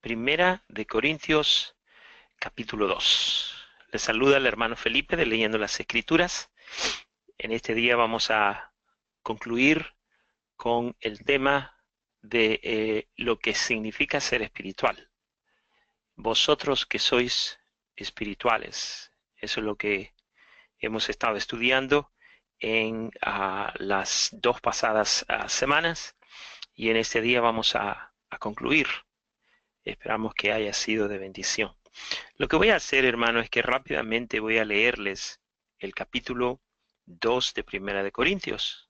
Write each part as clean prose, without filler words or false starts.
Primera de Corintios, capítulo 2. Les saluda el hermano Felipe de Leyendo las Escrituras. En este día vamos a concluir con el tema de lo que significa ser espiritual. Vosotros que sois espirituales. Eso es lo que hemos estado estudiando en las dos pasadas semanas, y en este día vamos a concluir. Esperamos que haya sido de bendición. Lo que voy a hacer, hermano, es que rápidamente voy a leerles el capítulo 2 de Primera de Corintios.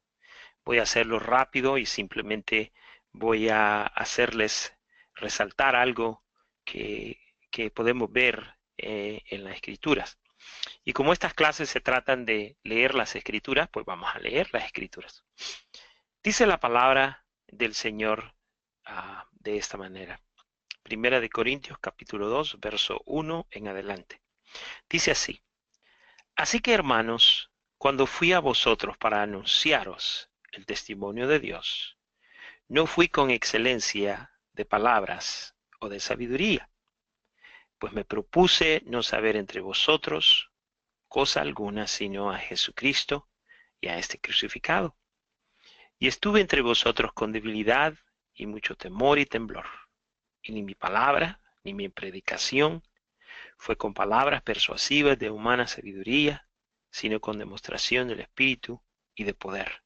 Voy a hacerlo rápido y simplemente voy a hacerles resaltar algo que podemos ver en las Escrituras. Y como estas clases se tratan de leer las Escrituras, pues vamos a leer las Escrituras. Dice la palabra del Señor de esta manera. Primera de Corintios capítulo 2, verso 1 en adelante. Dice así: Así que, hermanos, cuando fui a vosotros para anunciaros el testimonio de Dios, no fui con excelencia de palabras o de sabiduría, pues me propuse no saber entre vosotros cosa alguna sino a Jesucristo y a este crucificado. Y estuve entre vosotros con debilidad y mucho temor y temblor. Y ni mi palabra, ni mi predicación fue con palabras persuasivas de humana sabiduría, sino con demostración del Espíritu y de poder,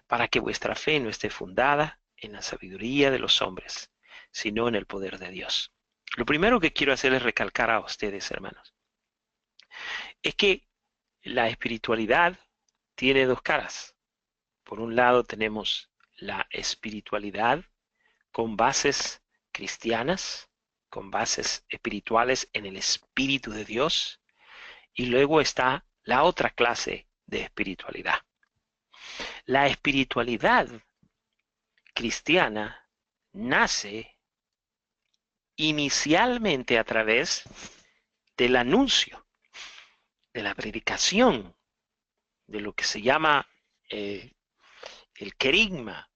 para que vuestra fe no esté fundada en la sabiduría de los hombres, sino en el poder de Dios. Lo primero que quiero hacer es recalcar a ustedes, hermanos, es que la espiritualidad tiene dos caras. Por un lado tenemos la espiritualidad con bases cristianas, con bases espirituales en el Espíritu de Dios, y luego está la otra clase de espiritualidad. La espiritualidad cristiana nace inicialmente a través del anuncio, de la predicación, de lo que se llama el querigma,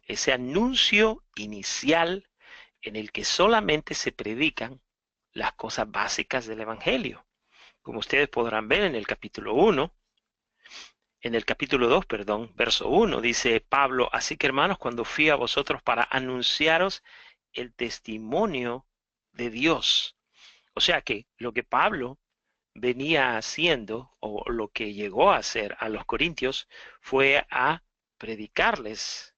ese anuncio inicial en el que solamente se predican las cosas básicas del Evangelio. Como ustedes podrán ver en el capítulo 1, en el capítulo 2, perdón, verso 1, dice Pablo: así que, hermanos, cuando fui a vosotros para anunciaros el testimonio de Dios. O sea que lo que Pablo venía haciendo, o lo que llegó a hacer a los corintios, fue a predicarles,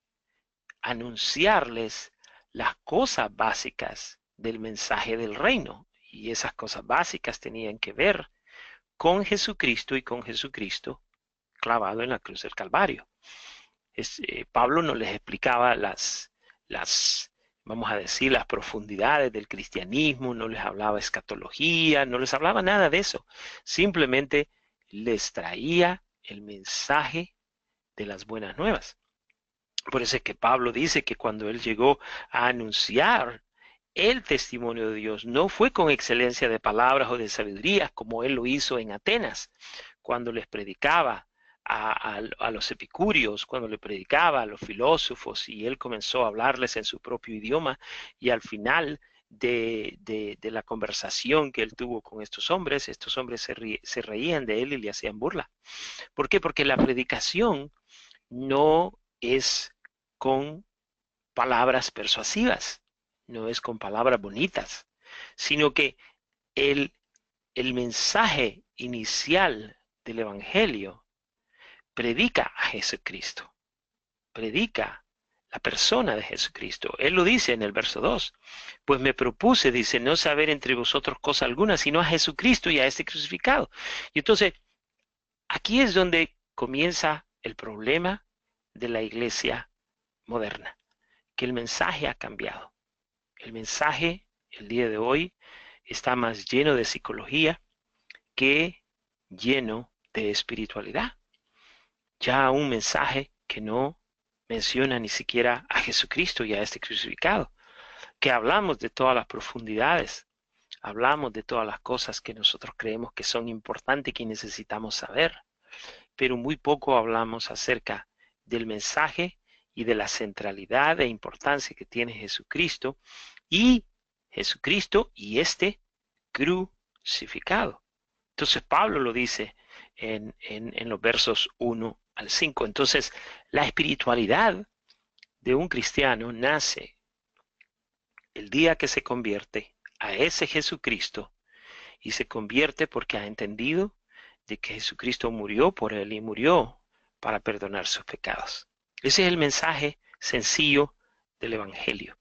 anunciarles las cosas básicas del mensaje del reino. Y esas cosas básicas tenían que ver con Jesucristo y con Jesucristo clavado en la cruz del Calvario. Pablo no les explicaba vamos a decir, las profundidades del cristianismo, no les hablaba escatología, no les hablaba nada de eso. Simplemente les traía el mensaje de las buenas nuevas. Por eso es que Pablo dice que cuando él llegó a anunciar el testimonio de Dios, no fue con excelencia de palabras o de sabiduría como él lo hizo en Atenas, cuando les predicaba a los epicúreos, cuando le predicaba a los filósofos, y él comenzó a hablarles en su propio idioma, y al final de la conversación que él tuvo con estos hombres se reían de él y le hacían burla. ¿Por qué? Porque la predicación no es con palabras persuasivas, no es con palabras bonitas, sino que el, el mensaje inicial del Evangelio predica a Jesucristo, predica la persona de Jesucristo. Él lo dice en el verso 2. Pues me propuse, dice, no saber entre vosotros cosa alguna, sino a Jesucristo y a este crucificado. Y entonces, aquí es donde comienza el problema de la iglesia moderna, que el mensaje ha cambiado. El mensaje, el día de hoy, está más lleno de psicología que lleno de espiritualidad. Ya un mensaje que no menciona ni siquiera a Jesucristo y a este crucificado, que hablamos de todas las profundidades, hablamos de todas las cosas que nosotros creemos que son importantes y que necesitamos saber, pero muy poco hablamos acerca del mensaje y de la centralidad e importancia que tiene Jesucristo. Y Jesucristo y este crucificado. Entonces Pablo lo dice en los versos 1 al 5. Entonces la espiritualidad de un cristiano nace el día que se convierte a ese Jesucristo, y se convierte porque ha entendido de que Jesucristo murió por él y murió para perdonar sus pecados. Ese es el mensaje sencillo del Evangelio.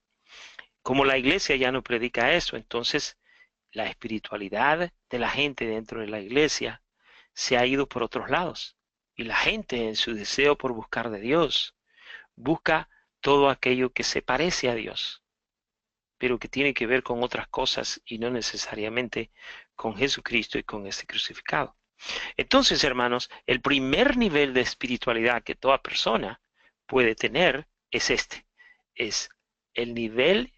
Como la iglesia ya no predica eso, entonces la espiritualidad de la gente dentro de la iglesia se ha ido por otros lados. Y la gente, en su deseo por buscar de Dios, busca todo aquello que se parece a Dios, pero que tiene que ver con otras cosas y no necesariamente con Jesucristo y con este crucificado. Entonces, hermanos, el primer nivel de espiritualidad que toda persona puede tener es este. Es el nivel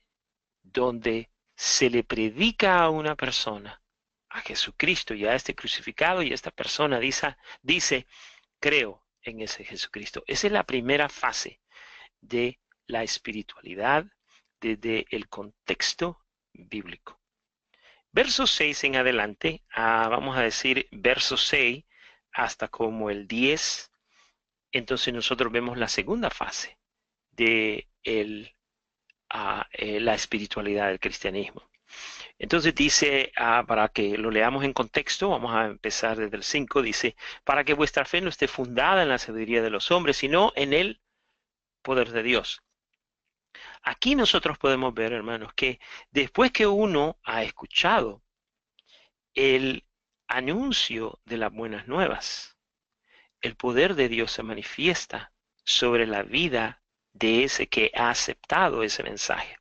donde se le predica a una persona, a Jesucristo y a este crucificado, y esta persona dice, creo en ese Jesucristo. Esa es la primera fase de la espiritualidad desde el contexto bíblico. Verso 6 en adelante, vamos a decir verso 6 hasta como el 10, entonces nosotros vemos la segunda fase de la espiritualidad del cristianismo. Entonces dice, para que lo leamos en contexto, vamos a empezar desde el 5, dice, para que vuestra fe no esté fundada en la sabiduría de los hombres, sino en el poder de Dios. Aquí nosotros podemos ver, hermanos, que después que uno ha escuchado el anuncio de las buenas nuevas, el poder de Dios se manifiesta sobre la vida de ese que ha aceptado ese mensaje.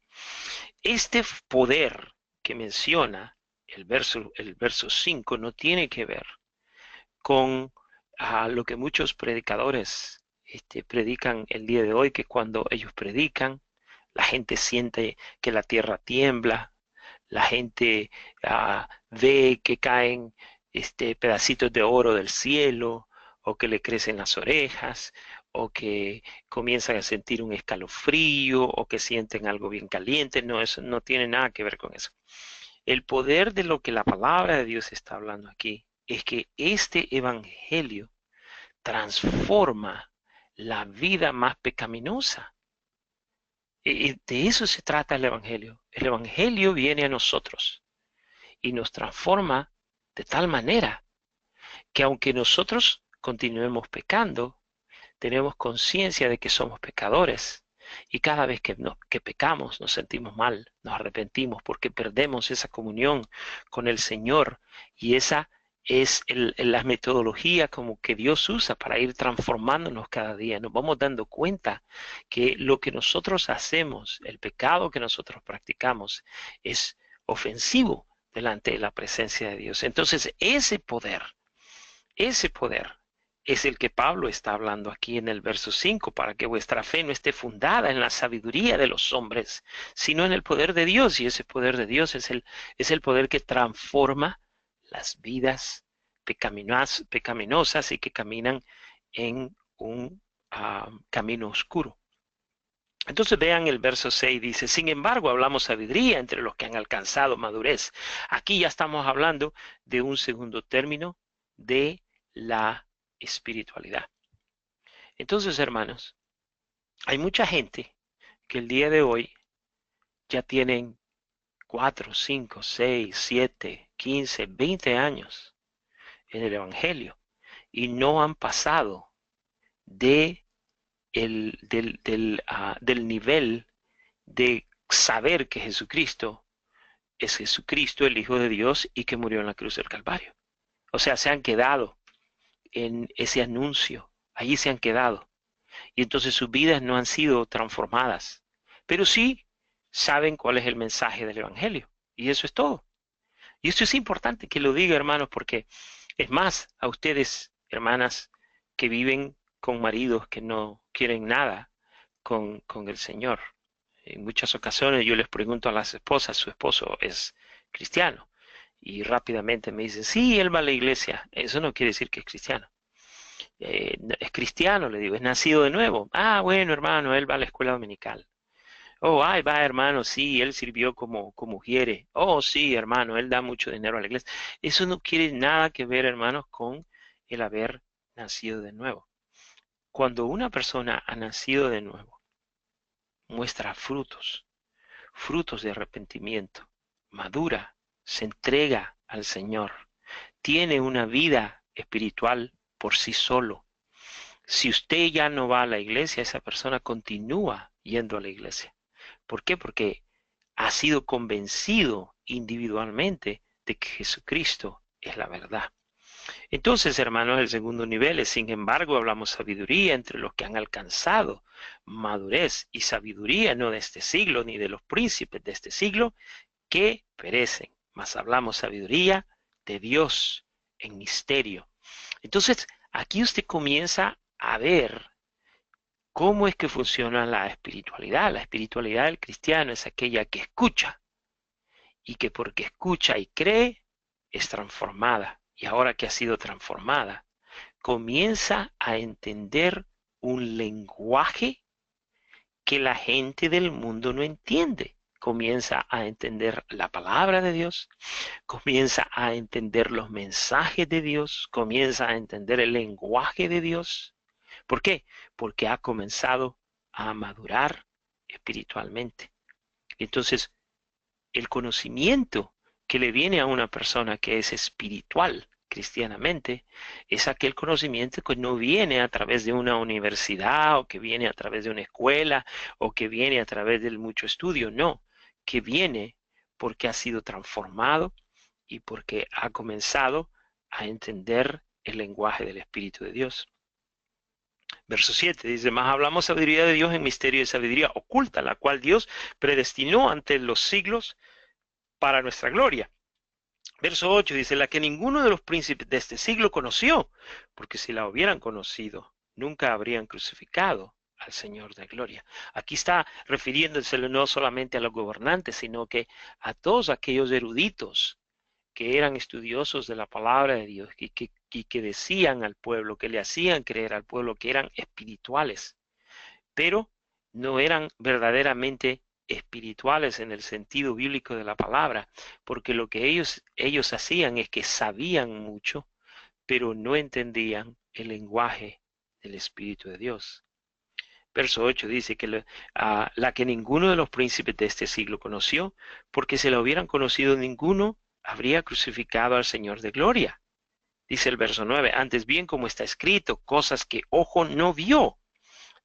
Este poder que menciona el verso 5 no tiene que ver con lo que muchos predicadores predican el día de hoy, que cuando ellos predican, la gente siente que la tierra tiembla, la gente ve que caen pedacitos de oro del cielo, o que le crecen las orejas, o que comienzan a sentir un escalofrío, o que sienten algo bien caliente. No, eso no tiene nada que ver con eso. El poder de lo que la palabra de Dios está hablando aquí es que este evangelio transforma la vida más pecaminosa. De eso se trata el evangelio. El evangelio viene a nosotros y nos transforma de tal manera que aunque nosotros continuemos pecando, tenemos conciencia de que somos pecadores, y cada vez que pecamos nos sentimos mal, nos arrepentimos porque perdemos esa comunión con el Señor, y esa es la metodología como que Dios usa para ir transformándonos cada día. Nos vamos dando cuenta que lo que nosotros hacemos, el pecado que nosotros practicamos, es ofensivo delante de la presencia de Dios. Entonces ese poder es el que Pablo está hablando aquí en el verso 5, para que vuestra fe no esté fundada en la sabiduría de los hombres, sino en el poder de Dios. Y ese poder de Dios es el poder que transforma las vidas pecaminosas y que caminan en un camino oscuro. Entonces vean el verso 6, dice, sin embargo hablamos sabiduría entre los que han alcanzado madurez. Aquí ya estamos hablando de un segundo término de la espiritualidad. Entonces, hermanos, hay mucha gente que el día de hoy ya tienen 4, 5, 6, 7, 15, 20 años en el Evangelio y no han pasado del nivel de saber que Jesucristo es Jesucristo, el Hijo de Dios, y que murió en la cruz del Calvario. O sea, se han quedado en ese anuncio, allí se han quedado, y entonces sus vidas no han sido transformadas, pero sí saben cuál es el mensaje del Evangelio, y eso es todo. Y esto es importante que lo diga, hermanos, porque es más, a ustedes, hermanas, que viven con maridos que no quieren nada con el Señor. En muchas ocasiones yo les pregunto a las esposas, su esposo es cristiano, y rápidamente me dicen, sí, él va a la iglesia. Eso no quiere decir que es cristiano. Es cristiano, le digo, es nacido de nuevo. Ah, bueno, hermano, él va a la escuela dominical. Oh, ay, va, hermano, sí, él sirvió como quiere. Oh, sí, hermano, él da mucho dinero a la iglesia. Eso no quiere nada que ver, hermanos, con el haber nacido de nuevo. Cuando una persona ha nacido de nuevo, muestra frutos, frutos de arrepentimiento, madura, se entrega al Señor, tiene una vida espiritual por sí solo. Si usted ya no va a la iglesia, esa persona continúa yendo a la iglesia. ¿Por qué? Porque ha sido convencido individualmente de que Jesucristo es la verdad. Entonces, hermanos, el segundo nivel es, sin embargo, hablamos sabiduría entre los que han alcanzado madurez y sabiduría no de este siglo ni de los príncipes de este siglo que perecen, mas hablamos sabiduría de Dios en misterio. Entonces, aquí usted comienza a ver cómo es que funciona la espiritualidad. La espiritualidad del cristiano es aquella que escucha y que porque escucha y cree es transformada. Y ahora que ha sido transformada, comienza a entender un lenguaje que la gente del mundo no entiende. Comienza a entender la palabra de Dios, comienza a entender los mensajes de Dios, comienza a entender el lenguaje de Dios. ¿Por qué? Porque ha comenzado a madurar espiritualmente. Entonces, el conocimiento que le viene a una persona que es espiritual cristianamente es aquel conocimiento que no viene a través de una universidad o que viene a través de una escuela o que viene a través del mucho estudio, no, que viene porque ha sido transformado y porque ha comenzado a entender el lenguaje del Espíritu de Dios. Verso 7 dice, más hablamos sabiduría de Dios en misterio de sabiduría oculta, la cual Dios predestinó ante los siglos para nuestra gloria. Verso 8 dice, la que ninguno de los príncipes de este siglo conoció, porque si la hubieran conocido, nunca habrían crucificado al Señor de gloria. Aquí está refiriéndose no solamente a los gobernantes, sino que a todos aquellos eruditos que eran estudiosos de la palabra de Dios y que decían al pueblo, que le hacían creer al pueblo que eran espirituales, pero no eran verdaderamente espirituales en el sentido bíblico de la palabra, porque lo que ellos hacían es que sabían mucho, pero no entendían el lenguaje del Espíritu de Dios. Verso 8 dice que la que ninguno de los príncipes de este siglo conoció, porque si la hubieran conocido ninguno, habría crucificado al Señor de gloria. Dice el verso 9, antes bien como está escrito, cosas que ojo no vio,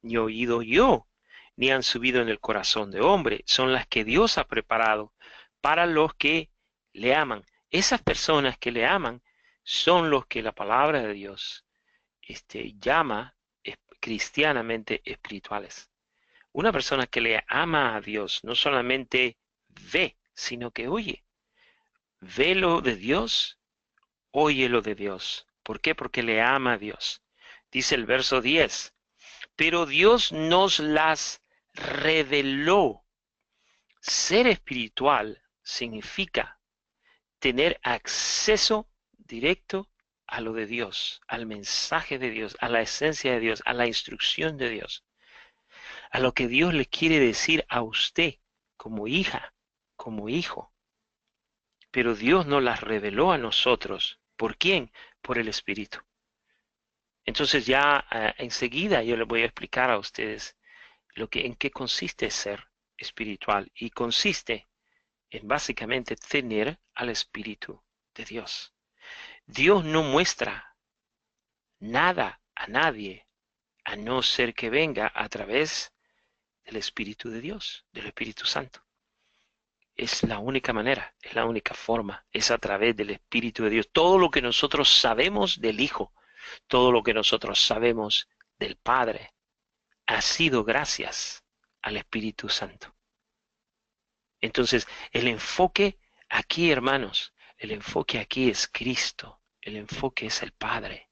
ni oído yo, ni han subido en el corazón de hombre, son las que Dios ha preparado para los que le aman. Esas personas que le aman son los que la palabra de Dios llama cristianamente espirituales. Una persona que le ama a Dios no solamente ve, sino que oye. Ve lo de Dios, oye lo de Dios. ¿Por qué? Porque le ama a Dios. Dice el verso 10, pero Dios nos las reveló. Ser espiritual significa tener acceso directo a lo de Dios, al mensaje de Dios, a la esencia de Dios, a la instrucción de Dios, a lo que Dios le quiere decir a usted como hija, como hijo. Pero Dios nos las reveló a nosotros. ¿Por quién? Por el Espíritu. Entonces ya enseguida yo les voy a explicar a ustedes en qué consiste ser espiritual y consiste en básicamente tener al Espíritu de Dios. Dios no muestra nada a nadie a no ser que venga a través del Espíritu de Dios, del Espíritu Santo. Es la única manera, es la única forma, es a través del Espíritu de Dios. Todo lo que nosotros sabemos del Hijo, todo lo que nosotros sabemos del Padre, ha sido gracias al Espíritu Santo. Entonces, el enfoque aquí, hermanos, el enfoque aquí es Cristo, el enfoque es el Padre.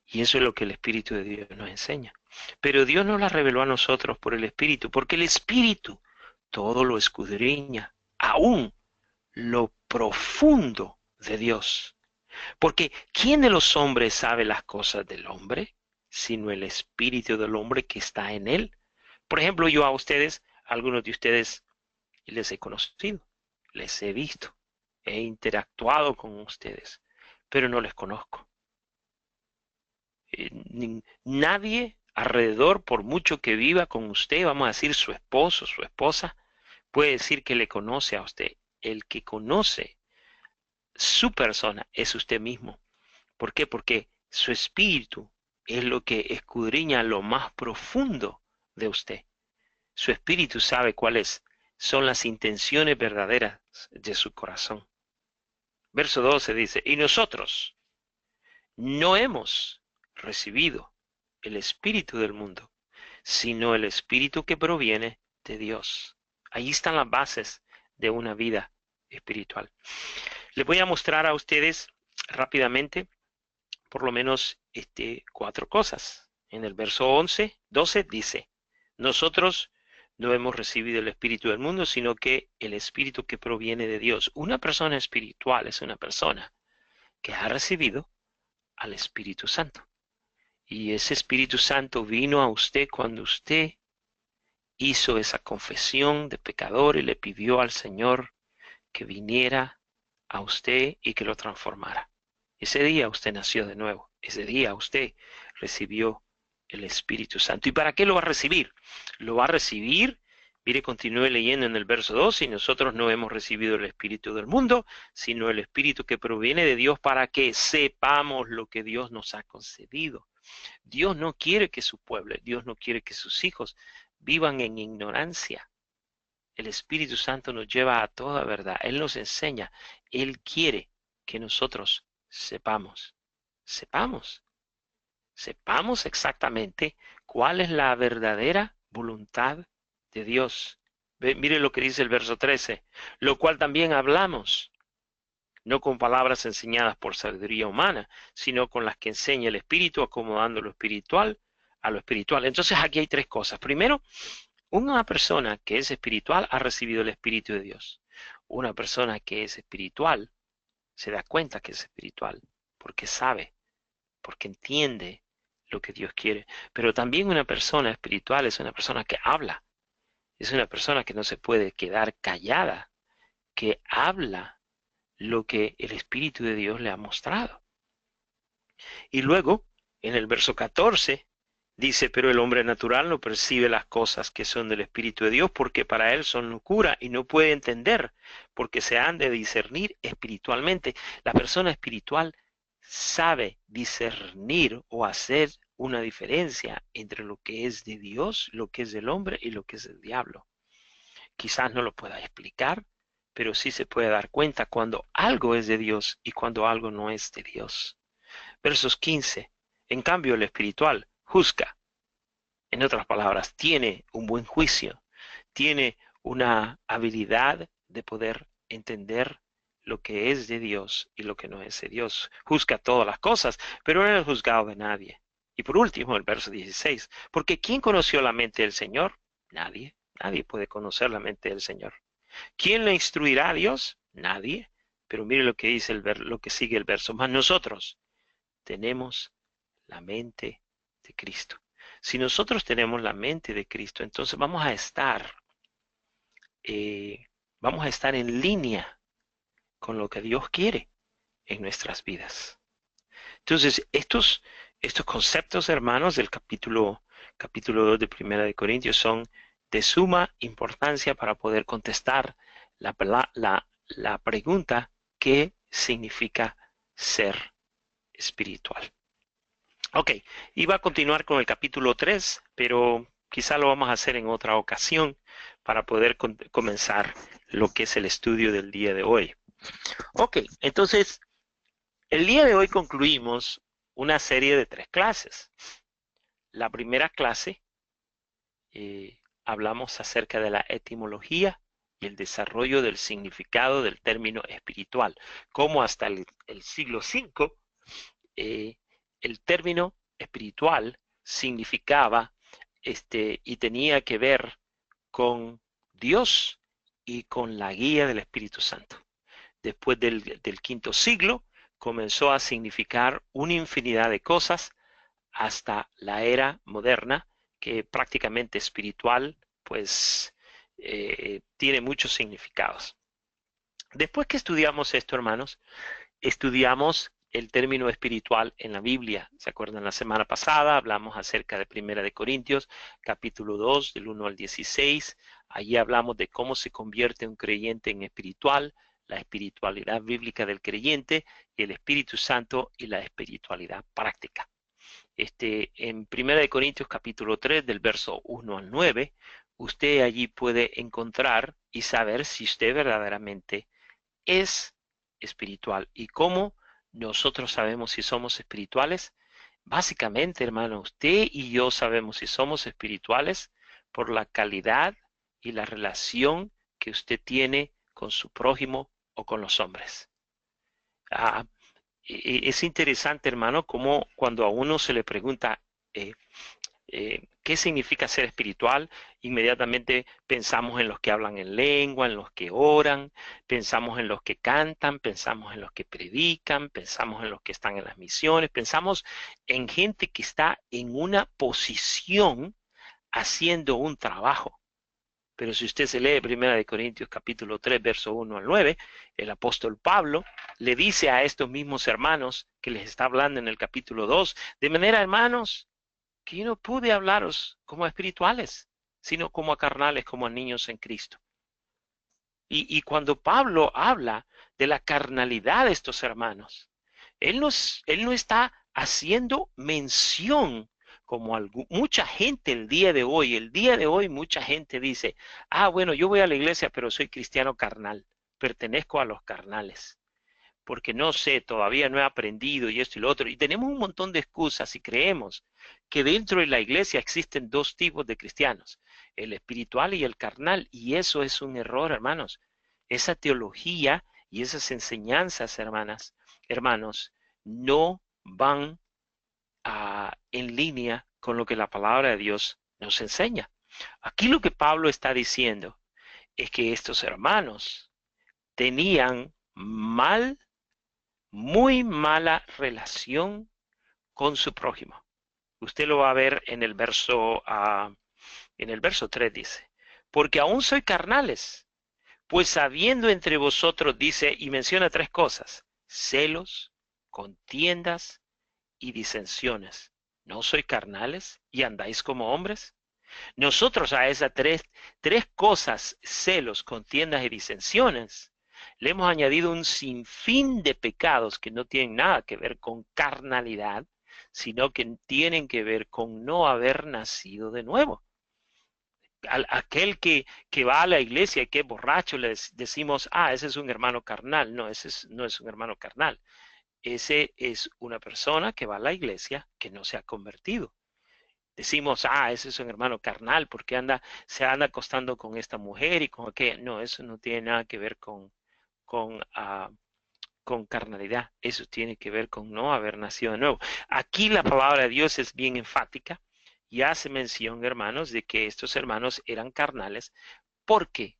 Y eso es lo que el Espíritu de Dios nos enseña. Pero Dios nos la reveló a nosotros por el Espíritu, porque el Espíritu todo lo escudriña, aún lo profundo de Dios. Porque ¿quién de los hombres sabe las cosas del hombre? Sino el Espíritu del hombre que está en él. Por ejemplo, yo a ustedes algunos de ustedes les he conocido, les he visto, he interactuado con ustedes, pero no les conozco. Nadie alrededor, por mucho que viva con usted, vamos a decir su esposo, su esposa, puede decir que le conoce a usted. El que conoce su persona es usted mismo. ¿Por qué? Porque su espíritu es lo que escudriña lo más profundo de usted. Su espíritu sabe cuáles son las intenciones verdaderas de su corazón. Verso 12 dice, y nosotros no hemos recibido el espíritu del mundo, sino el espíritu que proviene de Dios. Ahí están las bases de una vida espiritual. Les voy a mostrar a ustedes rápidamente por lo menos 4 cosas. En el verso 12 dice, nosotros no hemos recibido el espíritu del mundo, sino que el espíritu que proviene de Dios. Una persona espiritual es una persona que ha recibido al Espíritu Santo. Y ese Espíritu Santo vino a usted cuando usted hizo esa confesión de pecador y le pidió al Señor que viniera a usted y que lo transformara. Ese día usted nació de nuevo. Ese día usted recibió el Espíritu Santo. ¿Y para qué lo va a recibir? Lo va a recibir, mire, continúe leyendo en el verso 2, y nosotros no hemos recibido el Espíritu del mundo, sino el Espíritu que proviene de Dios para que sepamos lo que Dios nos ha concedido. Dios no quiere que su pueblo, Dios no quiere que sus hijos vivan en ignorancia. El Espíritu Santo nos lleva a toda verdad. Él nos enseña. Él quiere que nosotros sepamos exactamente cuál es la verdadera voluntad de Dios. Mire lo que dice el verso 13, lo cual también hablamos, no con palabras enseñadas por sabiduría humana, sino con las que enseña el Espíritu, acomodando lo espiritual a lo espiritual. Entonces aquí hay 3 cosas. Primero, una persona que es espiritual ha recibido el Espíritu de Dios. Una persona que es espiritual se da cuenta que es espiritual, porque sabe, porque entiende lo que Dios quiere. Pero también una persona espiritual es una persona que habla, es una persona que no se puede quedar callada, que habla lo que el Espíritu de Dios le ha mostrado. Y luego, en el verso 14, dice, pero el hombre natural no percibe las cosas que son del Espíritu de Dios porque para él son locura y no puede entender porque se han de discernir espiritualmente. La persona espiritual sabe discernir o hacer una diferencia entre lo que es de Dios, lo que es del hombre y lo que es del diablo. Quizás no lo pueda explicar, pero sí se puede dar cuenta cuando algo es de Dios y cuando algo no es de Dios. Versos 15. En cambio, el espiritual juzga. En otras palabras, tiene un buen juicio, tiene una habilidad de poder entender lo que es de Dios y lo que no es de Dios. Juzga todas las cosas, pero no es juzgado de nadie. Y por último, el verso 16. Porque ¿quién conoció la mente del Señor? Nadie. Nadie puede conocer la mente del Señor. ¿Quién le instruirá a Dios? Nadie. Pero mire lo que dice lo que sigue el verso. Mas nosotros tenemos la mente de Cristo. Si nosotros tenemos la mente de Cristo, entonces vamos a estar en línea con lo que Dios quiere en nuestras vidas. Entonces, estos conceptos, hermanos, del capítulo 2 de Primera de Corintios son de suma importancia para poder contestar la pregunta: ¿qué significa ser espiritual? Ok, iba a continuar con el capítulo 3, pero quizá lo vamos a hacer en otra ocasión para poder comenzar lo que es el estudio del día de hoy. Ok, entonces, el día de hoy concluimos una serie de 3 clases. La primera clase hablamos acerca de la etimología y el desarrollo del significado del término espiritual, cómo hasta el siglo V el término espiritual significaba y tenía que ver con Dios y con la guía del Espíritu Santo. Después del V siglo comenzó a significar una infinidad de cosas hasta la era moderna, que prácticamente espiritual, pues tiene muchos significados. Después que estudiamos esto, hermanos, estudiamos el término espiritual en la Biblia. ¿Se acuerdan? La semana pasada hablamos acerca de Primera de Corintios, capítulo 2, del 1 al 16. Allí hablamos de cómo se convierte un creyente en espiritual, la espiritualidad bíblica del creyente, y el Espíritu Santo y la espiritualidad práctica. En Primera de Corintios, capítulo 3, del verso 1 al 9, usted allí puede encontrar y saber si usted verdaderamente es espiritual. ¿Y cómo nosotros sabemos si somos espirituales? Básicamente, hermano, usted y yo sabemos si somos espirituales por la calidad y la relación que usted tiene con su prójimo o con los hombres. Ah, es interesante, hermano, como cuando a uno se le pregunta, eh, ¿qué significa ser espiritual? Inmediatamente pensamos en los que hablan en lengua, en los que oran, pensamos en los que cantan, pensamos en los que predican, pensamos en los que están en las misiones, pensamos en gente que está en una posición haciendo un trabajo. Pero si usted se lee 1 Corintios capítulo 3, verso 1 al 9, el apóstol Pablo le dice a estos mismos hermanos que les está hablando en el capítulo 2, de manera, hermanos, que yo no pude hablaros como a espirituales, sino como a carnales, como a niños en Cristo. Y cuando Pablo habla de la carnalidad de estos hermanos, él no está haciendo mención como mucha gente el día de hoy mucha gente dice, bueno, yo voy a la iglesia, pero soy cristiano carnal, pertenezco a los carnales porque no sé, todavía no he aprendido y esto y lo otro. Y tenemos un montón de excusas y creemos que dentro de la iglesia existen dos tipos de cristianos, el espiritual y el carnal. Y eso es un error, hermanos. Esa teología y esas enseñanzas, hermanos, no van en línea con lo que la palabra de Dios nos enseña. Aquí lo que Pablo está diciendo es que estos hermanos tenían muy mala relación con su prójimo. Usted lo va a ver en el verso 3 dice, porque aún soy carnales, pues habiendo entre vosotros, dice, y menciona tres cosas, celos, contiendas y disensiones. ¿No soy carnales y andáis como hombres? Nosotros a esas tres cosas, celos, contiendas y disensiones, le hemos añadido un sinfín de pecados que no tienen nada que ver con carnalidad, sino que tienen que ver con no haber nacido de nuevo. Aquel que va a la iglesia y que es borracho, le decimos, ese es un hermano carnal. No, no es un hermano carnal. Ese es una persona que va a la iglesia que no se ha convertido. Decimos, ese es un hermano carnal porque se anda acostando con esta mujer y con aquella. No, eso no tiene nada que ver con, ah, con carnalidad. Eso tiene que ver con no haber nacido de nuevo. Aquí la palabra de Dios es bien enfática y hace mención, hermanos, de que estos hermanos eran carnales porque,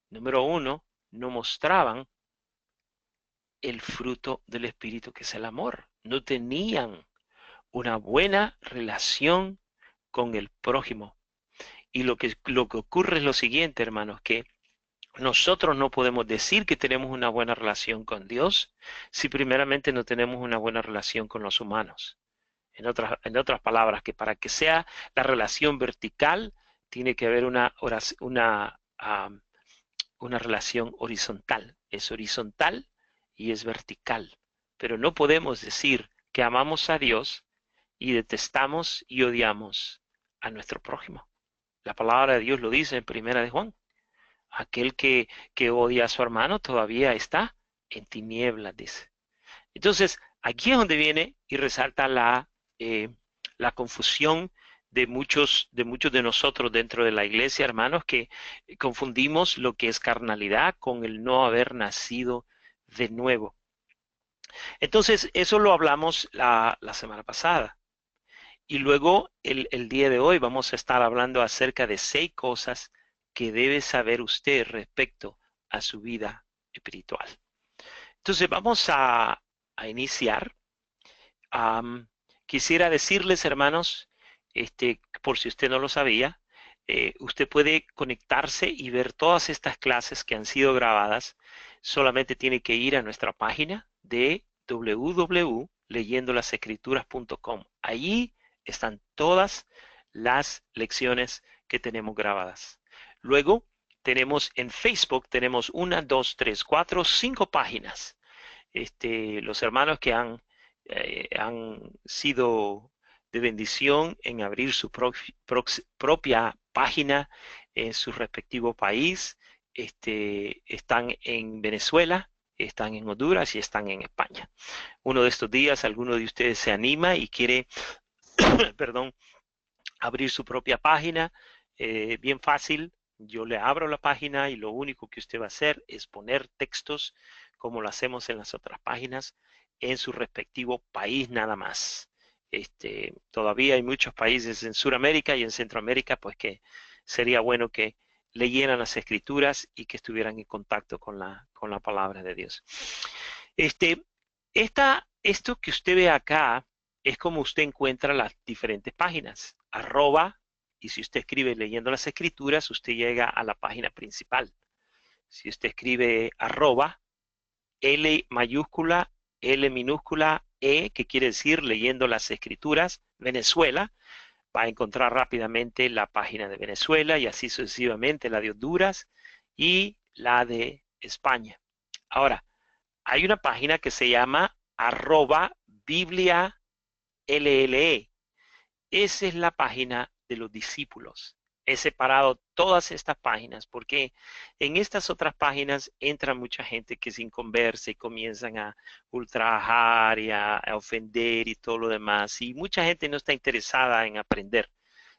número uno, no mostraban el fruto del Espíritu, que es el amor. No tenían una buena relación con el prójimo. Y lo que ocurre es lo siguiente, hermanos, que nosotros no podemos decir que tenemos una buena relación con Dios si primeramente no tenemos una buena relación con los humanos. En otras palabras, que para que sea la relación vertical, tiene que haber una relación horizontal. Es horizontal y es vertical. Pero no podemos decir que amamos a Dios y detestamos y odiamos a nuestro prójimo. La palabra de Dios lo dice en Primera de Juan. Aquel que odia a su hermano todavía está en tinieblas, dice. Entonces, aquí es donde viene y resalta la confusión de muchos de nosotros dentro de la iglesia, hermanos, que confundimos lo que es carnalidad con el no haber nacido de nuevo. Entonces, eso lo hablamos la semana pasada. Y luego, el día de hoy, vamos a estar hablando acerca de 6 cosas que debe saber usted respecto a su vida espiritual. Entonces, vamos a iniciar. Quisiera decirles, hermanos, por si usted no lo sabía, Usted puede conectarse y ver todas estas clases que han sido grabadas. Solamente tiene que ir a nuestra página de www.leyendolasescrituras.com. Allí están todas las lecciones que tenemos grabadas. Luego tenemos en Facebook, tenemos 1, 2, 3, 4, 5 páginas. Los hermanos que han sido de bendición en abrir su propia página en su respectivo país, están en Venezuela, están en Honduras y están en España. Uno de estos días, alguno de ustedes se anima y quiere, perdón, abrir su propia página, bien fácil. Yo le abro la página y lo único que usted va a hacer es poner textos como lo hacemos en las otras páginas en su respectivo país nada más. Todavía hay muchos países en Sudamérica y en Centroamérica, pues que sería bueno que leyeran las escrituras y que estuvieran en contacto con la palabra de Dios. Esto que usted ve acá es como usted encuentra las diferentes páginas. Arroba, y si usted escribe leyendo las escrituras, usted llega a la página principal. Si usted escribe arroba, L mayúscula, L minúscula, E, que quiere decir leyendo las escrituras, Venezuela, va a encontrar rápidamente la página de Venezuela y así sucesivamente la de Honduras y la de España. Ahora, hay una página que se llama arroba Biblia LLE. Esa es la página de los discípulos. He separado todas estas páginas porque en estas otras páginas entra mucha gente que sin conversa y comienzan a ultrajar y a ofender y todo lo demás. Y mucha gente no está interesada en aprender,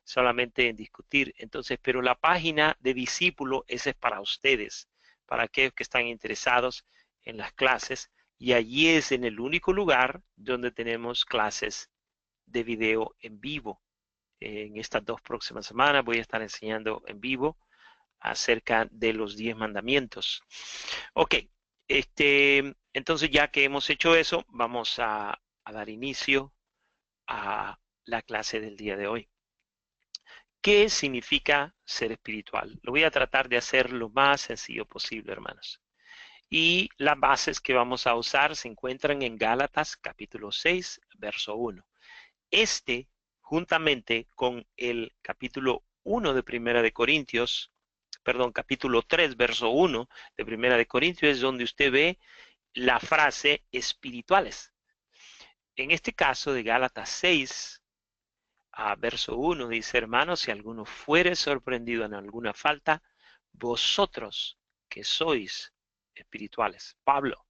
solamente en discutir. Entonces, pero la página de discípulo, esa es para ustedes, para aquellos que están interesados en las clases. Y allí es en el único lugar donde tenemos clases de video en vivo. En estas 2 próximas semanas voy a estar enseñando en vivo acerca de los 10 mandamientos. Ok, entonces ya que hemos hecho eso, vamos a dar inicio a la clase del día de hoy. ¿Qué significa ser espiritual? Lo voy a tratar de hacer lo más sencillo posible, hermanos. Y las bases que vamos a usar se encuentran en Gálatas capítulo 6, verso 1. Juntamente con el capítulo 1 de Primera de Corintios, perdón, capítulo 3, verso 1 de Primera de Corintios, es donde usted ve la frase espirituales. En este caso de Gálatas 6, verso 1, dice, hermanos, si alguno fuere sorprendido en alguna falta, vosotros que sois espirituales. Pablo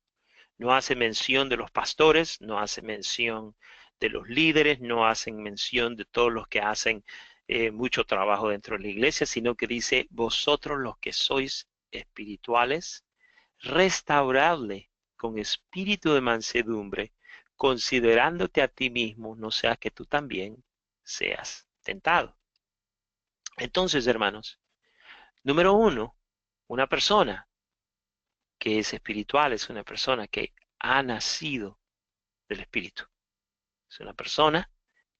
no hace mención de los pastores, no hace mención de los líderes, no hacen mención de todos los que hacen mucho trabajo dentro de la iglesia, sino que dice, vosotros los que sois espirituales, restauradle con espíritu de mansedumbre, considerándote a ti mismo, no sea que tú también seas tentado. Entonces, hermanos, número 1, una persona que es espiritual es una persona que ha nacido del Espíritu. Es una persona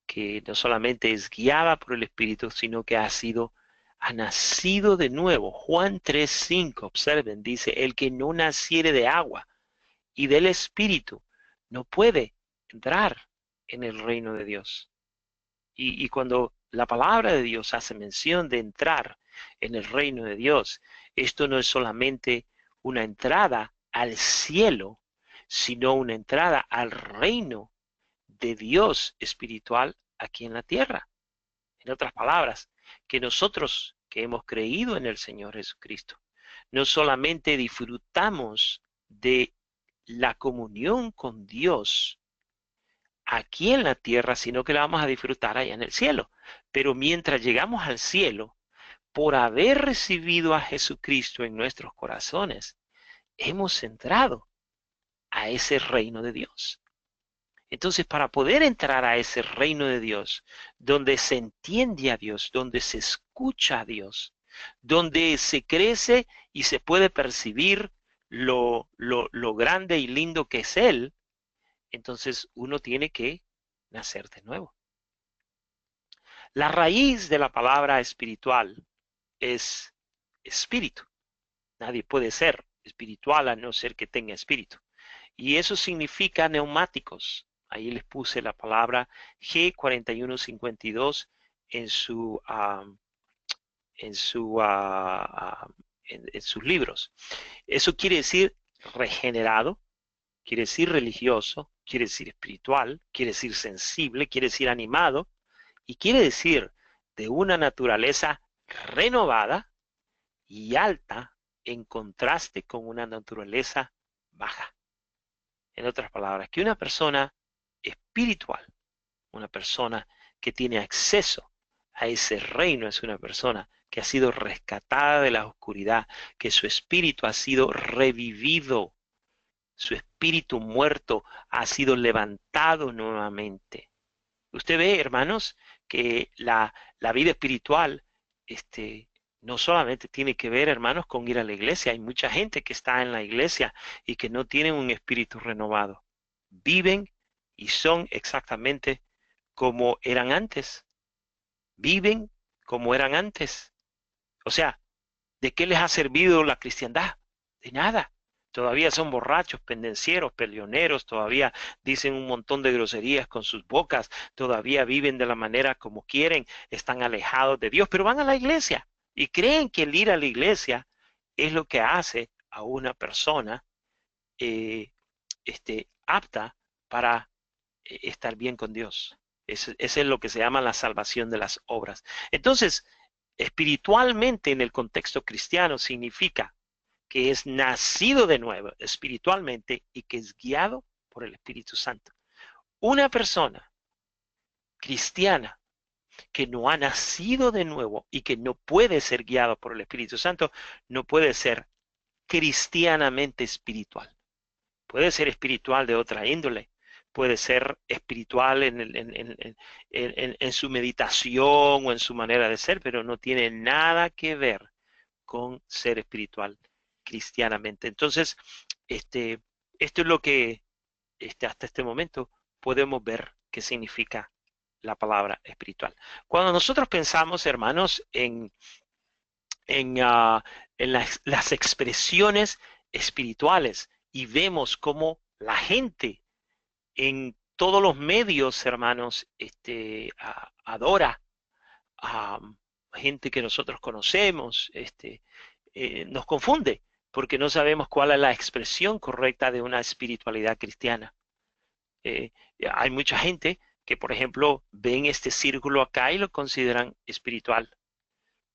que no solamente es guiada por el Espíritu, sino que ha nacido de nuevo. Juan 3:5, observen, dice, el que no naciere de agua y del Espíritu no puede entrar en el reino de Dios. Y cuando la palabra de Dios hace mención de entrar en el reino de Dios, esto no es solamente una entrada al cielo, sino una entrada al reino de Dios espiritual aquí en la tierra. En otras palabras, que nosotros que hemos creído en el Señor Jesucristo, no solamente disfrutamos de la comunión con Dios aquí en la tierra, sino que la vamos a disfrutar allá en el cielo. Pero mientras llegamos al cielo, por haber recibido a Jesucristo en nuestros corazones, hemos entrado a ese reino de Dios. Entonces, para poder entrar a ese reino de Dios, donde se entiende a Dios, donde se escucha a Dios, donde se crece y se puede percibir lo grande y lindo que es Él, entonces uno tiene que nacer de nuevo. La raíz de la palabra espiritual es espíritu. Nadie puede ser espiritual a no ser que tenga espíritu. Y eso significa neumáticos. Ahí les puse la palabra G4152 en su, en su, en sus libros. Eso quiere decir regenerado, quiere decir religioso, quiere decir espiritual, quiere decir sensible, quiere decir animado y quiere decir de una naturaleza renovada y alta en contraste con una naturaleza baja. En otras palabras, que una persona espiritual, una persona que tiene acceso a ese reino, es una persona que ha sido rescatada de la oscuridad, que su espíritu ha sido revivido, su espíritu muerto ha sido levantado nuevamente. Usted ve, hermanos, que la vida espiritual, no solamente tiene que ver, hermanos, con ir a la iglesia. Hay mucha gente que está en la iglesia y que no tienen un espíritu renovado. Viven y son exactamente como eran antes. Viven como eran antes. O sea, ¿de qué les ha servido la cristiandad? De nada. Todavía son borrachos, pendencieros, peleoneros, todavía dicen un montón de groserías con sus bocas, todavía viven de la manera como quieren, están alejados de Dios, pero van a la iglesia y creen que el ir a la iglesia es lo que hace a una persona apta para estar bien con Dios. Ese es lo que se llama la salvación de las obras. Entonces, espiritualmente en el contexto cristiano significa que es nacido de nuevo espiritualmente y que es guiado por el Espíritu Santo. Una persona cristiana que no ha nacido de nuevo y que no puede ser guiado por el Espíritu Santo, no puede ser cristianamente espiritual. Puede ser espiritual de otra índole, puede ser espiritual en su meditación o en su manera de ser, pero no tiene nada que ver con ser espiritual cristianamente. Entonces, esto es lo que hasta este momento podemos ver qué significa la palabra espiritual. Cuando nosotros pensamos, hermanos, en, uh, en las expresiones espirituales y vemos cómo la gente en todos los medios, hermanos, adora a gente que nosotros conocemos, nos confunde porque no sabemos cuál es la expresión correcta de una espiritualidad cristiana. Eh, Hay mucha gente que, por ejemplo, ven este círculo acá y lo consideran espiritual.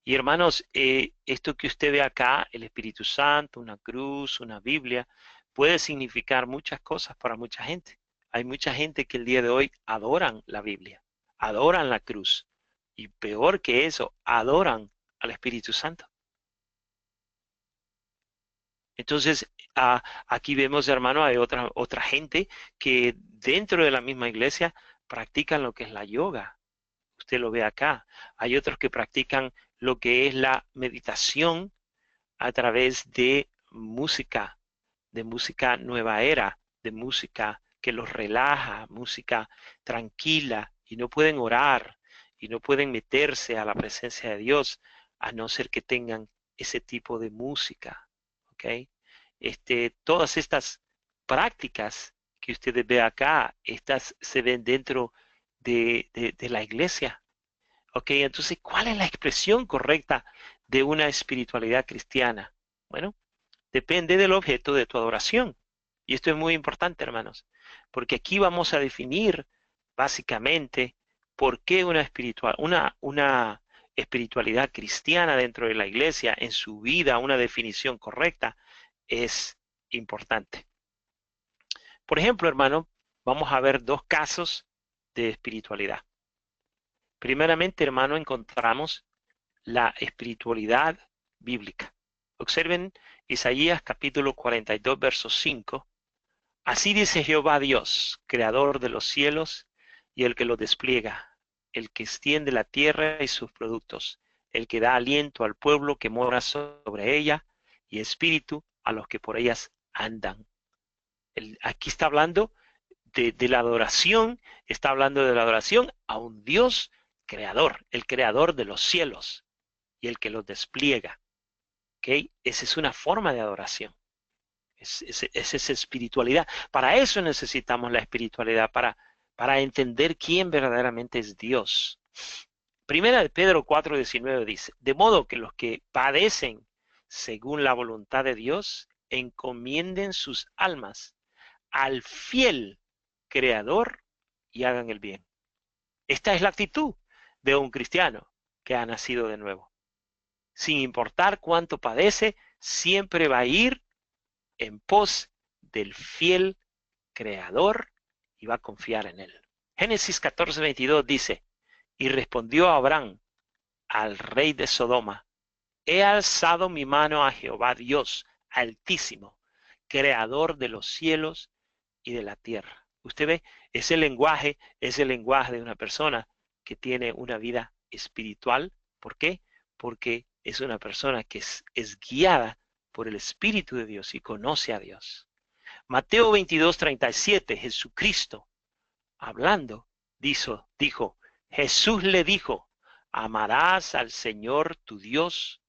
Y hermanos, esto que usted ve acá, el Espíritu Santo, una cruz, una Biblia, puede significar muchas cosas para mucha gente. Hay mucha gente que el día de hoy adoran la Biblia, adoran la cruz. Y peor que eso, adoran al Espíritu Santo. Entonces, aquí vemos, hermano, hay otra gente que dentro de la misma iglesia practican lo que es la yoga. Usted lo ve acá. Hay otros que practican lo que es la meditación a través de música nueva era, de música que los relaja, música tranquila, y no pueden orar y no pueden meterse a la presencia de Dios a no ser que tengan ese tipo de música. ¿Ok? Todas estas prácticas que ustedes ven acá, estas se ven dentro de la iglesia. ¿Ok? Entonces, ¿cuál es la expresión correcta de una espiritualidad cristiana? Bueno, depende del objeto de tu adoración. Y esto es muy importante, hermanos, porque aquí vamos a definir básicamente por qué una espiritualidad cristiana dentro de la iglesia, en su vida, una definición correcta, es importante. Por ejemplo, hermano, vamos a ver dos casos de espiritualidad. Primeramente, hermano, encontramos la espiritualidad bíblica. Observen Isaías capítulo 42, verso 5. Así dice Jehová Dios, creador de los cielos y el que los despliega, el que extiende la tierra y sus productos, el que da aliento al pueblo que mora sobre ella y espíritu a los que por ellas andan. Aquí está hablando de la adoración, está hablando de la adoración a un Dios el creador de los cielos y el que los despliega. ¿Okay? Esa es una forma de adoración. Es esa espiritualidad. Para eso necesitamos la espiritualidad, para entender quién verdaderamente es Dios. Primera de Pedro 4:19 dice, de modo que los que padecen según la voluntad de Dios, encomienden sus almas al fiel Creador y hagan el bien. Esta es la actitud de un cristiano que ha nacido de nuevo. Sin importar cuánto padece, siempre va a ir en pos del fiel Creador y va a confiar en él. Génesis 14:22 dice, y respondió Abraham al rey de Sodoma, he alzado mi mano a Jehová Dios Altísimo, Creador de los cielos y de la tierra. Usted ve, ese lenguaje es el lenguaje de una persona que tiene una vida espiritual. ¿Por qué? Porque es una persona que es guiada por el Espíritu de Dios y conoce a Dios. Mateo 22:37, Jesucristo hablando, dijo, Jesús le dijo, amarás al Señor tu Dios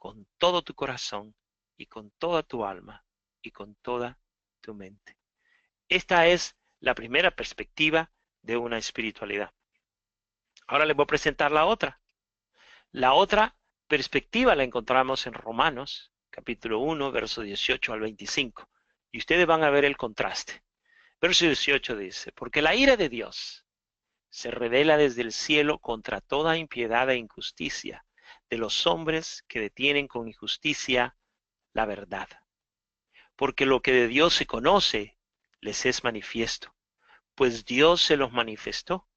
con todo tu corazón y con toda tu alma y con toda tu mente. Esta es la primera perspectiva de una espiritualidad. Ahora les voy a presentar la otra. La otra perspectiva la encontramos en Romanos, capítulo 1, verso 18 al 25. Y ustedes van a ver el contraste. Verso 18 dice, porque la ira de Dios se revela desde el cielo contra toda impiedad e injusticia de los hombres que detienen con injusticia la verdad. Porque lo que de Dios se conoce les es manifiesto, pues Dios se los manifestó.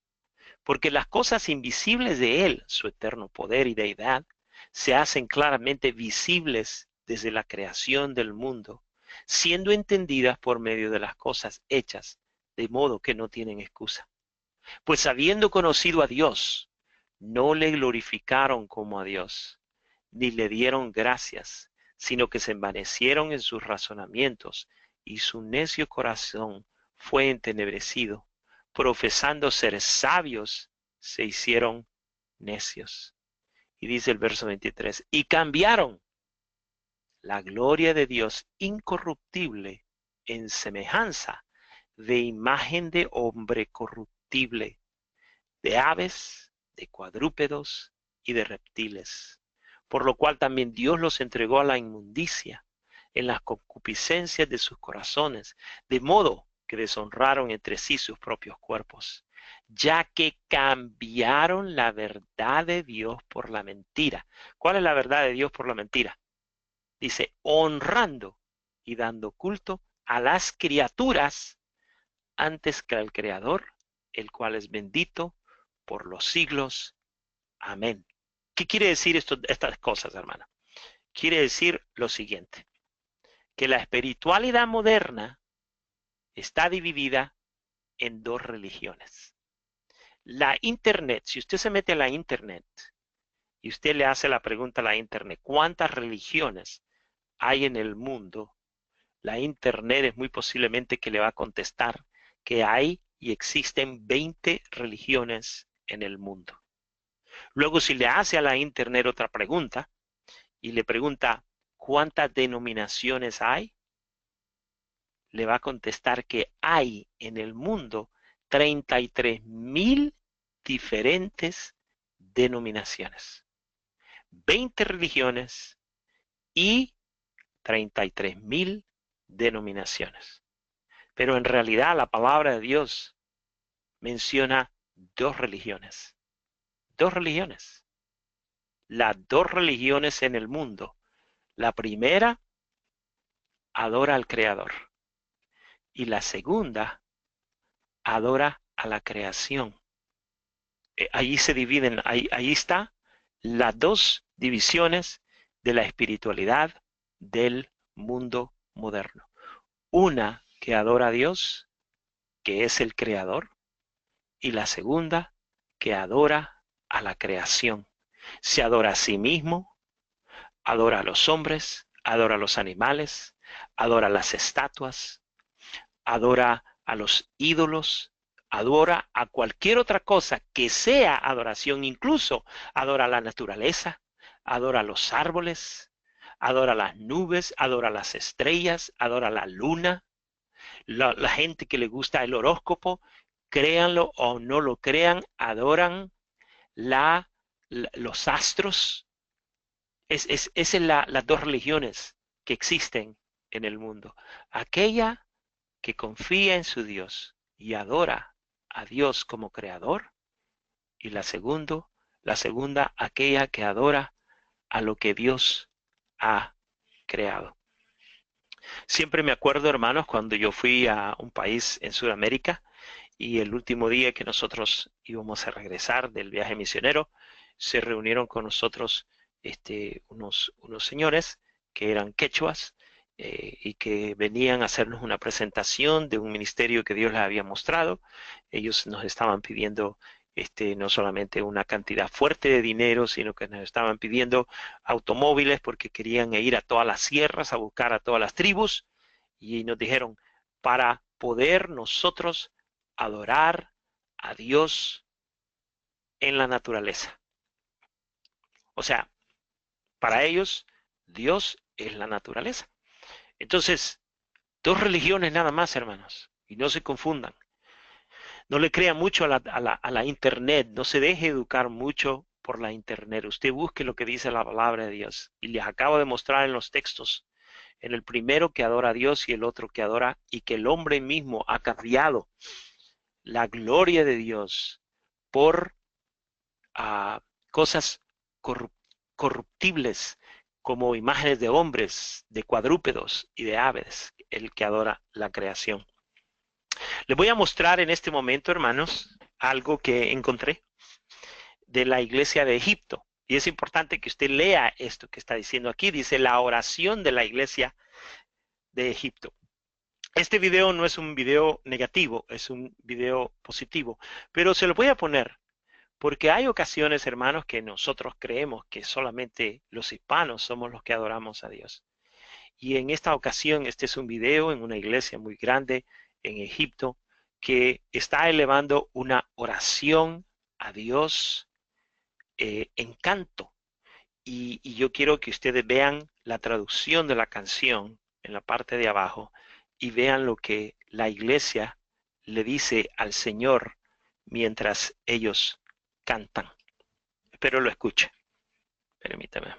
Porque las cosas invisibles de Él, su eterno poder y deidad, se hacen claramente visibles desde la creación del mundo, siendo entendidas por medio de las cosas hechas, de modo que no tienen excusa. Pues habiendo conocido a Dios, no le glorificaron como a Dios, ni le dieron gracias, sino que se envanecieron en sus razonamientos, y su necio corazón fue entenebrecido. Profesando ser sabios, se hicieron necios. Y dice el verso 23, y cambiaron la gloria de Dios incorruptible en semejanza de imagen de hombre corruptible, de aves, de cuadrúpedos y de reptiles. Por lo cual también Dios los entregó a la inmundicia en las concupiscencias de sus corazones, de modo que deshonraron entre sí sus propios cuerpos, ya que cambiaron la verdad de Dios por la mentira. ¿Cuál es la verdad de Dios por la mentira? Dice, honrando y dando culto a las criaturas antes que al Creador, el cual es bendito por los siglos. Amén. ¿Qué quiere decir estas cosas, hermana? Quiere decir lo siguiente, que la espiritualidad moderna está dividida en dos religiones. La Internet, si usted se mete a la Internet y usted le hace la pregunta a la Internet, ¿cuántas religiones hay en el mundo? La Internet es muy posiblemente que le va a contestar que hay y existen 20 religiones en el mundo. Luego, si le hace a la Internet otra pregunta y le pregunta ¿cuántas denominaciones hay? Le va a contestar que hay en el mundo 33,000 diferentes denominaciones, 20 religiones y 33,000 denominaciones. Pero en realidad la palabra de Dios menciona dos religiones. Dos religiones. Las dos religiones en el mundo. La primera adora al Creador y la segunda adora a la creación. Ahí se dividen, ahí está las dos divisiones de la espiritualidad del mundo moderno. Una que adora a Dios, que es el Creador, y la segunda que adora a la creación. Se adora a sí mismo, adora a los hombres, adora a los animales, adora a las estatuas, adora a los ídolos, adora a cualquier otra cosa que sea adoración, incluso adora la naturaleza, adora los árboles, adora las nubes, adora las estrellas, adora la luna, la gente que le gusta el horóscopo, créanlo o no lo crean, adoran los astros. Esas son las dos religiones que existen en el mundo. Aquella que confía en su Dios y adora a Dios como creador, y la segunda, aquella que adora a lo que Dios ha creado. Siempre me acuerdo, hermanos, cuando yo fui a un país en Sudamérica y el último día que nosotros íbamos a regresar del viaje misionero, se reunieron con nosotros unos señores que eran quechuas y que venían a hacernos una presentación de un ministerio que Dios les había mostrado. Ellos nos estaban pidiendo no solamente una cantidad fuerte de dinero, sino que nos estaban pidiendo automóviles porque querían ir a todas las sierras a buscar a todas las tribus y nos dijeron, para poder nosotros adorar a Dios en la naturaleza. O sea, para ellos, Dios es la naturaleza. Entonces, dos religiones nada más, hermanos, y no se confundan. No le crea mucho a la internet, no se deje educar mucho por la internet. Usted busque lo que dice la palabra de Dios. Y les acabo de mostrar en los textos, en el primero que adora a Dios y el otro que adora, y que el hombre mismo ha cambiado la gloria de Dios por cosas corruptibles como imágenes de hombres, de cuadrúpedos y de aves, el que adora la creación. Les voy a mostrar en este momento, hermanos, algo que encontré de la iglesia de Egipto. Y es importante que usted lea esto que está diciendo aquí. Dice la oración de la iglesia de Egipto. Este video no es un video negativo, es un video positivo, pero se lo voy a poner porque hay ocasiones, hermanos, que nosotros creemos que solamente los hispanos somos los que adoramos a Dios. Y en esta ocasión, este es un video en una iglesia muy grande en Egipto que está elevando una oración a Dios en canto. Y yo quiero que ustedes vean la traducción de la canción en la parte de abajo y vean lo que la iglesia le dice al Señor mientras ellos cantan. Espero lo escuche. Permítame.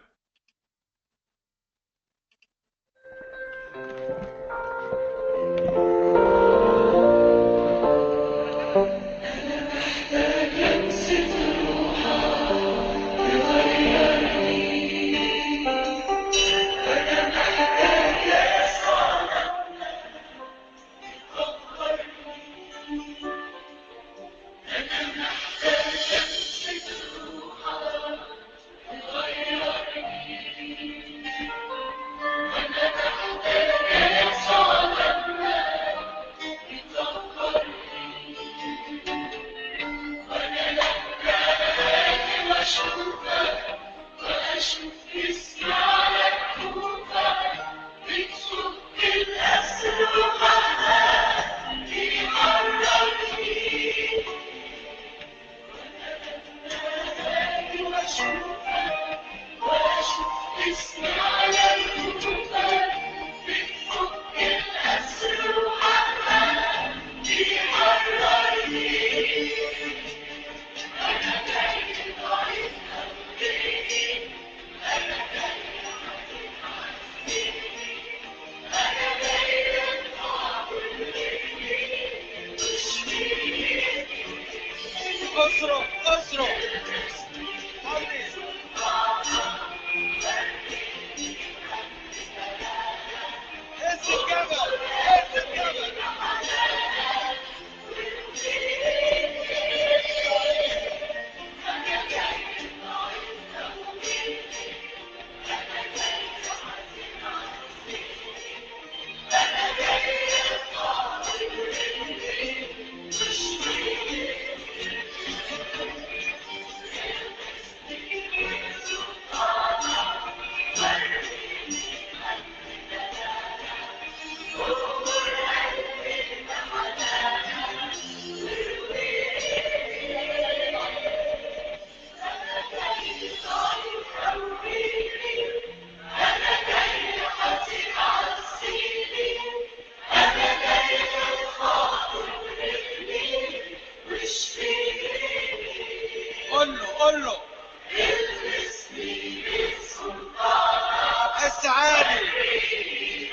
بس عالي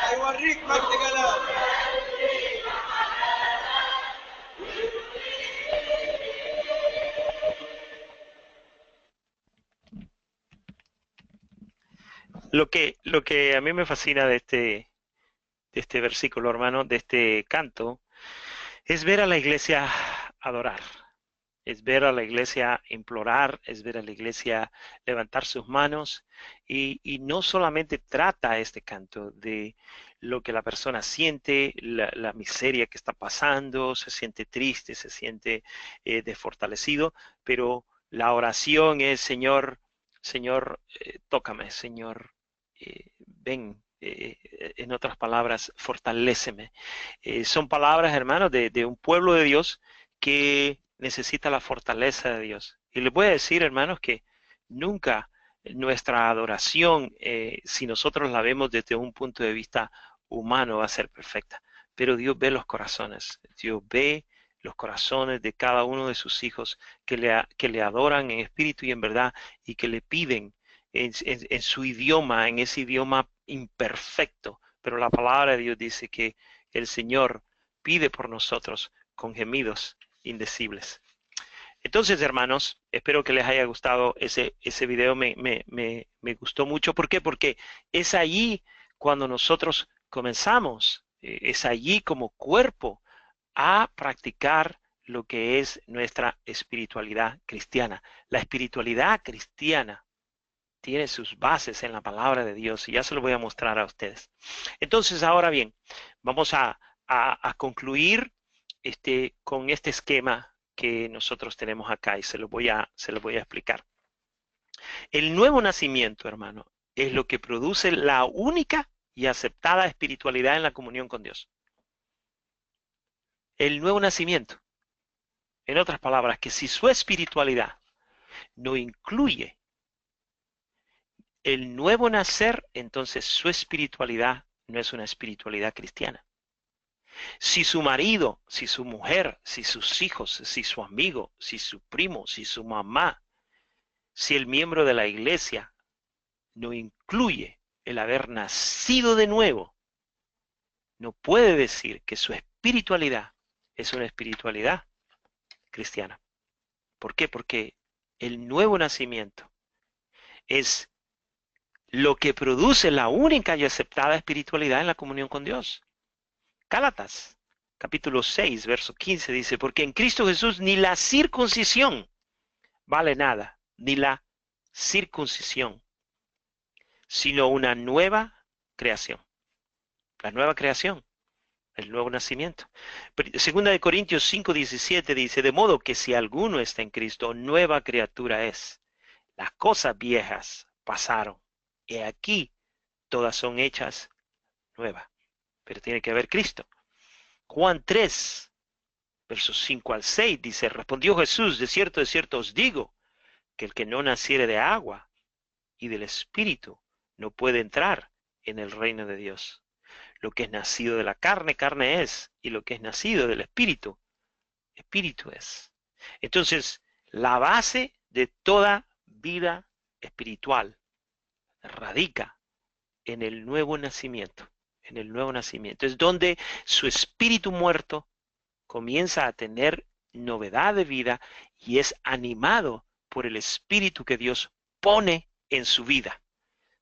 هيوريك مجد جلال. Lo que a mí me fascina de este versículo, hermano, de este canto, es ver a la iglesia adorar, es ver a la iglesia implorar, es ver a la iglesia levantar sus manos y no solamente trata este canto de lo que la persona siente, la miseria que está pasando, se siente triste, se siente desfortalecido, pero la oración es, Señor, Señor, tócame, Señor, ven. En otras palabras, fortaléceme. Son palabras, hermanos, de un pueblo de Dios que necesita la fortaleza de Dios. Y les voy a decir, hermanos, que nunca nuestra adoración, si nosotros la vemos desde un punto de vista humano, va a ser perfecta. Pero Dios ve los corazones. Dios ve los corazones de cada uno de sus hijos que le adoran en espíritu y en verdad y que le piden en su idioma, en ese idioma imperfecto. Pero la palabra de Dios dice que el Señor pide por nosotros con gemidos indecibles. Entonces, hermanos, espero que les haya gustado ese video. Me gustó mucho. ¿Por qué? Porque es allí cuando nosotros comenzamos, es allí como cuerpo a practicar lo que es nuestra espiritualidad cristiana. La espiritualidad cristiana tiene sus bases en la palabra de Dios y ya se lo voy a mostrar a ustedes. Entonces, ahora bien, vamos a concluir con este esquema que nosotros tenemos acá y se lo voy a explicar. El nuevo nacimiento, hermano, es lo que produce la única y aceptada espiritualidad en la comunión con Dios. El nuevo nacimiento, en otras palabras, que si su espiritualidad no incluye el nuevo nacer, entonces su espiritualidad no es una espiritualidad cristiana. Si su marido, si su mujer, si sus hijos, si su amigo, si su primo, si su mamá, si el miembro de la iglesia no incluye el haber nacido de nuevo, no puede decir que su espiritualidad es una espiritualidad cristiana. ¿Por qué? Porque el nuevo nacimiento es lo que produce la única y aceptada espiritualidad en la comunión con Dios. Gálatas, capítulo 6, verso 15 dice, porque en Cristo Jesús ni la circuncisión vale nada, ni la circuncisión, sino una nueva creación. La nueva creación, el nuevo nacimiento. Segunda de Corintios 5, 17 dice, de modo que si alguno está en Cristo, nueva criatura es. Las cosas viejas pasaron, y aquí todas son hechas nuevas. Pero tiene que haber Cristo. Juan 3, versos 5 al 6 dice, respondió Jesús, de cierto os digo, que el que no naciere de agua y del Espíritu no puede entrar en el reino de Dios. Lo que es nacido de la carne, carne es, y lo que es nacido del Espíritu, Espíritu es. Entonces, la base de toda vida espiritual radica en el nuevo nacimiento, en el nuevo nacimiento. Es donde su espíritu muerto comienza a tener novedad de vida y es animado por el espíritu que Dios pone en su vida.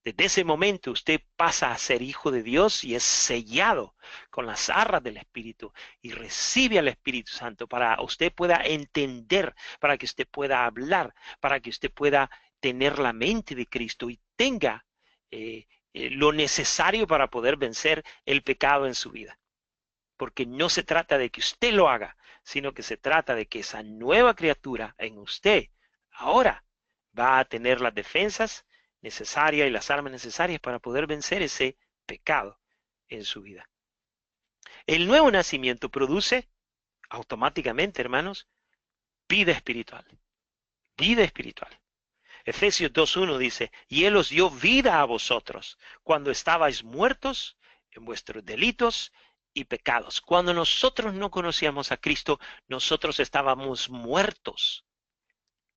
Desde ese momento usted pasa a ser hijo de Dios y es sellado con las arras del Espíritu y recibe al Espíritu Santo para que usted pueda entender, para que usted pueda hablar, para que usted pueda tener la mente de Cristo y tenga lo necesario para poder vencer el pecado en su vida. Porque no se trata de que usted lo haga, sino que se trata de que esa nueva criatura en usted ahora va a tener las defensas necesarias y las armas necesarias para poder vencer ese pecado en su vida. El nuevo nacimiento produce automáticamente, hermanos, vida espiritual. Vida espiritual. Efesios 2.1 dice, y Él os dio vida a vosotros cuando estabais muertos en vuestros delitos y pecados. Cuando nosotros no conocíamos a Cristo, nosotros estábamos muertos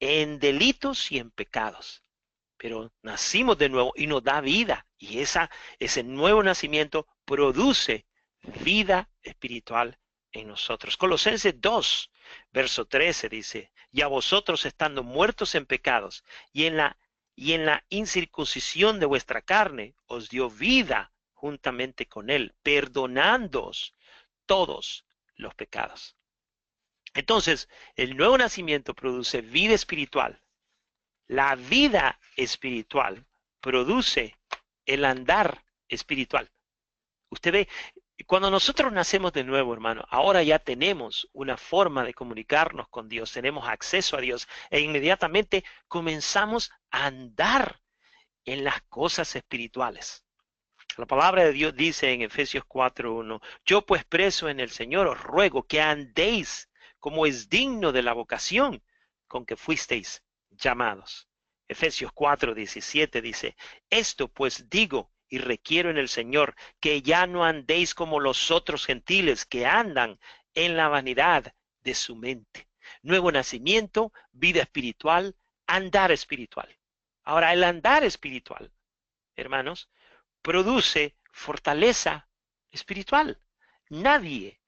en delitos y en pecados. pero nacimos de nuevo y nos da vida. Y ese nuevo nacimiento produce vida espiritual en nosotros. Colosenses 2, verso 13 dice, y a vosotros estando muertos en pecados y en la incircuncisión de vuestra carne, os dio vida juntamente con él, perdonándoos todos los pecados. Entonces, el nuevo nacimiento produce vida espiritual. La vida espiritual produce el andar espiritual. Usted ve, cuando nosotros nacemos de nuevo, hermano, ahora ya tenemos una forma de comunicarnos con Dios, tenemos acceso a Dios e inmediatamente comenzamos a andar en las cosas espirituales. La palabra de Dios dice en Efesios 4:1, yo pues preso en el Señor os ruego que andéis como es digno de la vocación con que fuisteis llamados. Efesios 4:17 dice, esto pues digo y requiero en el Señor, que ya no andéis como los otros gentiles que andan en la vanidad de su mente. Nuevo nacimiento, vida espiritual, andar espiritual. Ahora, el andar espiritual, hermanos, produce fortaleza espiritual. Nadie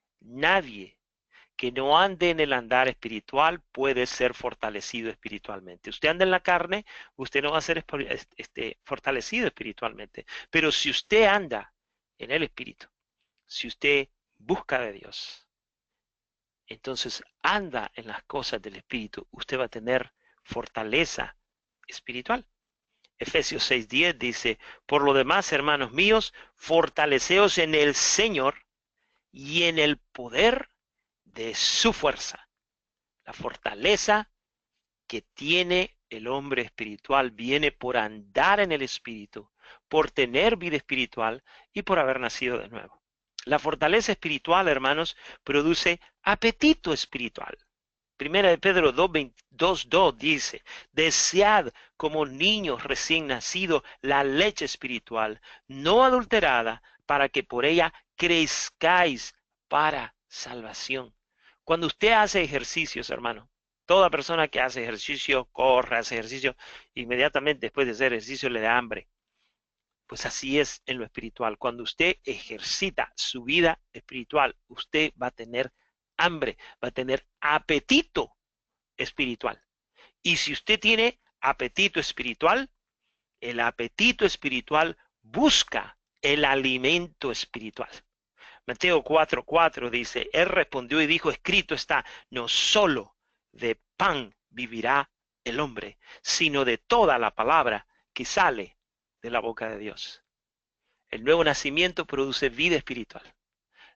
que no ande en el andar espiritual puede ser fortalecido espiritualmente. Usted anda en la carne, usted no va a ser fortalecido espiritualmente. Pero si usted anda en el espíritu, si usted busca de Dios, entonces anda en las cosas del espíritu, usted va a tener fortaleza espiritual. Efesios 6:10 dice, por lo demás, hermanos míos, fortaleceos en el Señor y en el poder de su fuerza. La fortaleza que tiene el hombre espiritual viene por andar en el espíritu, por tener vida espiritual y por haber nacido de nuevo. La fortaleza espiritual, hermanos, produce apetito espiritual. Primera de Pedro 2:2 dice, desead como niños recién nacidos la leche espiritual, no adulterada, para que por ella crezcáis para salvación. Cuando usted hace ejercicios, hermano, toda persona que hace ejercicio, corre, hace ejercicio, inmediatamente después de hacer ejercicio le da hambre. Pues así es en lo espiritual. Cuando usted ejercita su vida espiritual, usted va a tener hambre, va a tener apetito espiritual. Y si usted tiene apetito espiritual, el apetito espiritual busca el alimento espiritual. Mateo 4:4 dice, él respondió y dijo, escrito está, no solo de pan vivirá el hombre, sino de toda la palabra que sale de la boca de Dios. El nuevo nacimiento produce vida espiritual.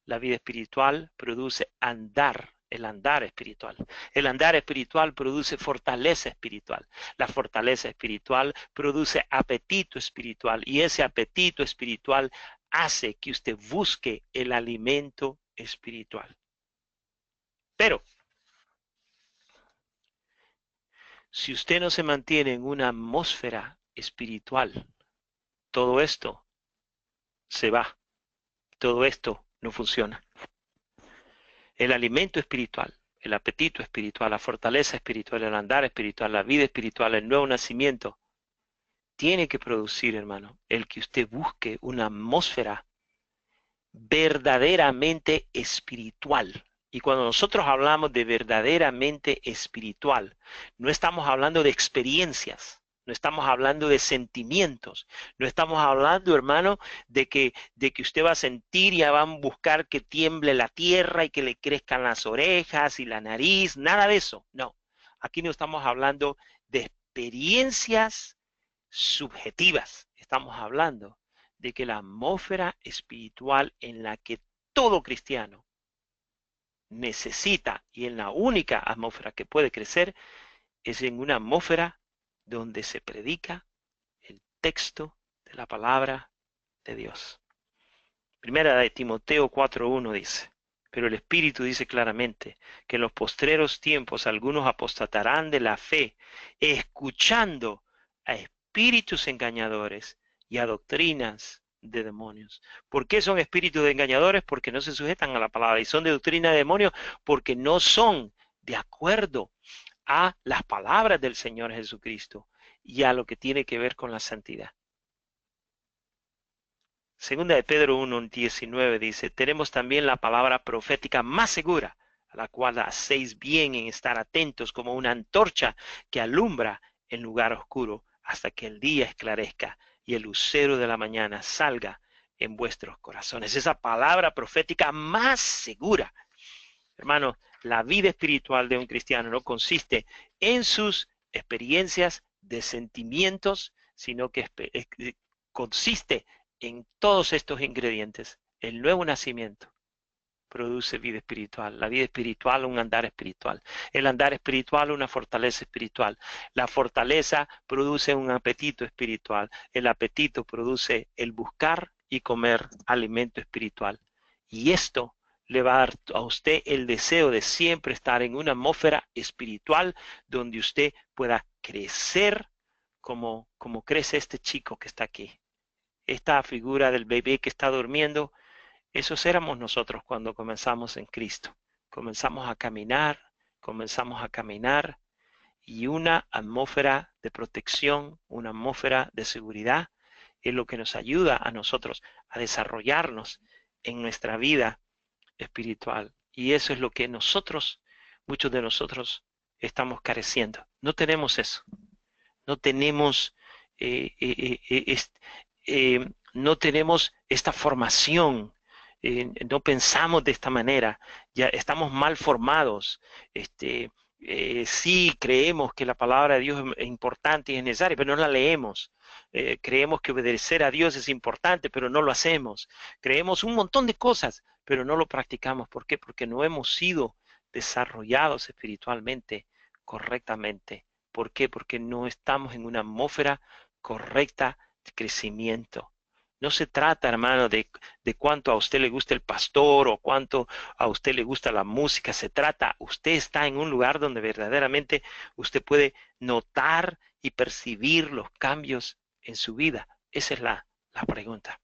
La vida espiritual produce andar, el andar espiritual. El andar espiritual produce fortaleza espiritual. La fortaleza espiritual produce apetito espiritual. Y ese apetito espiritual hace que usted busque el alimento espiritual. Pero, si usted no se mantiene en una atmósfera espiritual, todo esto se va. Todo esto no funciona. El alimento espiritual, el apetito espiritual, la fortaleza espiritual, el andar espiritual, la vida espiritual, el nuevo nacimiento, tiene que producir, hermano, el que usted busque una atmósfera verdaderamente espiritual. Y cuando nosotros hablamos de verdaderamente espiritual, no estamos hablando de experiencias, no estamos hablando de sentimientos, no estamos hablando, hermano, de que usted va a sentir y va a buscar que tiemble la tierra y que le crezcan las orejas y la nariz, nada de eso. No, aquí no estamos hablando de experiencias subjetivas, estamos hablando de que la atmósfera espiritual en la que todo cristiano necesita y en la única atmósfera que puede crecer es en una atmósfera donde se predica el texto de la palabra de Dios. Primera de Timoteo 4:1 dice, pero el Espíritu dice claramente que en los postreros tiempos algunos apostatarán de la fe, escuchando a espíritus engañadores y a doctrinas de demonios. ¿Por qué son espíritus engañadores? Porque no se sujetan a la palabra, y son de doctrina de demonios porque no son de acuerdo a las palabras del Señor Jesucristo. y a lo que tiene que ver con la santidad. Segunda de Pedro 1:19 dice, tenemos también la palabra profética más segura, a la cual hacéis bien en estar atentos como una antorcha que alumbra en lugar oscuro hasta que el día esclarezca y el lucero de la mañana salga en vuestros corazones. Esa palabra profética más segura. Hermano, la vida espiritual de un cristiano no consiste en sus experiencias de sentimientos, sino que consiste en todos estos ingredientes. El nuevo nacimiento produce vida espiritual, la vida espiritual un andar espiritual, el andar espiritual una fortaleza espiritual, la fortaleza produce un apetito espiritual, el apetito produce el buscar y comer alimento espiritual. Y esto le va a dar a usted el deseo de siempre estar en una atmósfera espiritual donde usted pueda crecer como crece este chico que está aquí. Esta figura del bebé que está durmiendo, esos éramos nosotros cuando comenzamos en Cristo. Comenzamos a caminar y una atmósfera de protección, una atmósfera de seguridad es lo que nos ayuda a nosotros a desarrollarnos en nuestra vida espiritual. Y eso es lo que muchos de nosotros, estamos careciendo. No tenemos eso. No tenemos, eh, eh, eh, eh, no tenemos esta formación. No pensamos de esta manera. Ya estamos mal formados. Sí creemos que la palabra de Dios es importante y es necesaria, pero no la leemos. Creemos que obedecer a Dios es importante, pero no lo hacemos. Creemos un montón de cosas, pero no lo practicamos. ¿Por qué? Porque no hemos sido desarrollados espiritualmente correctamente. ¿Por qué? Porque no estamos en una atmósfera correcta de crecimiento. No se trata, hermano, de cuánto a usted le gusta el pastor o cuánto a usted le gusta la música. Se trata, usted está en un lugar donde verdaderamente usted puede notar y percibir los cambios en su vida. Esa es la pregunta.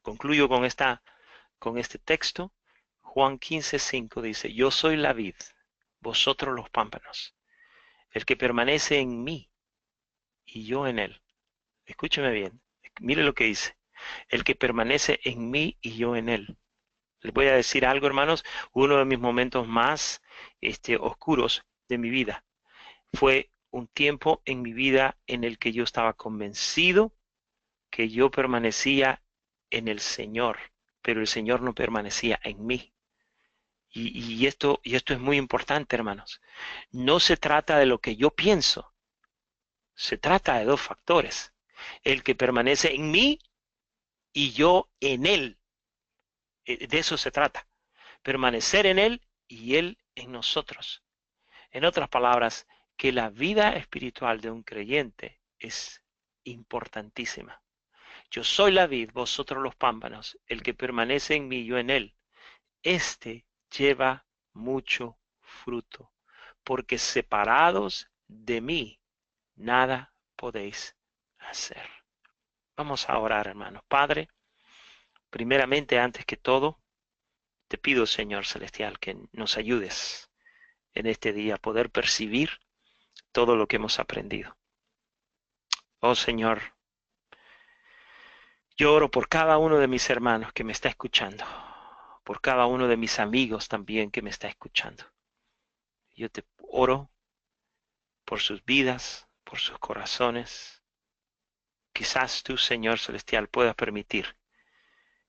Concluyo con este texto. Juan 15:5 dice, yo soy la vid, vosotros los pámpanos. El que permanece en mí y yo en él. Escúcheme bien, mire lo que dice. El que permanece en mí y yo en él. Les voy a decir algo, hermanos. Uno de mis momentos más oscuros de mi vida fue un tiempo en mi vida en el que yo estaba convencido que yo permanecía en el Señor, pero el Señor no permanecía en mí. Y esto es muy importante, hermanos. No se trata de lo que yo pienso, se trata de dos factores. El que permanece en mí y yo en él. De eso se trata. Permanecer en él y él en nosotros. En otras palabras, que la vida espiritual de un creyente es importantísima. Yo soy la vid, vosotros los pámpanos. El que permanece en mí y yo en él. Este lleva mucho fruto, porque separados de mí, nada podéis hacer. Vamos a orar, hermanos. Padre, primeramente, antes que todo, te pido, Señor Celestial, que nos ayudes en este día a poder percibir todo lo que hemos aprendido. Oh Señor, yo oro por cada uno de mis hermanos que me está escuchando, por cada uno de mis amigos también que me está escuchando. Yo te oro por sus vidas, por sus corazones. Quizás tú, Señor Celestial, puedas permitir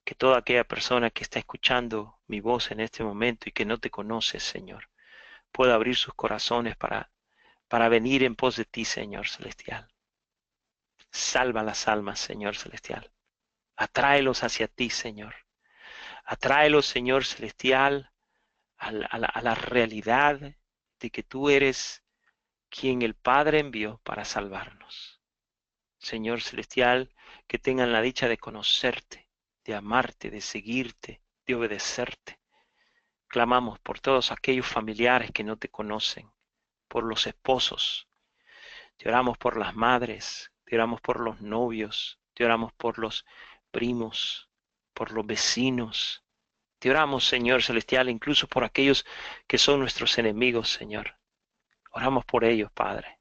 que toda aquella persona que está escuchando mi voz en este momento y que no te conoce, Señor, pueda abrir sus corazones para venir en pos de ti, Señor Celestial. Salva las almas, Señor Celestial. Atráelos hacia ti, Señor. Atráelos, Señor Celestial, a la realidad de que tú eres quien el Padre envió para salvarnos. Señor Celestial, que tengan la dicha de conocerte, de amarte, de seguirte, de obedecerte. Clamamos por todos aquellos familiares que no te conocen, por los esposos. Te oramos por las madres, te oramos por los novios, te oramos por los primos, por los vecinos. Te oramos, Señor Celestial, incluso por aquellos que son nuestros enemigos, Señor. Oramos por ellos, Padre.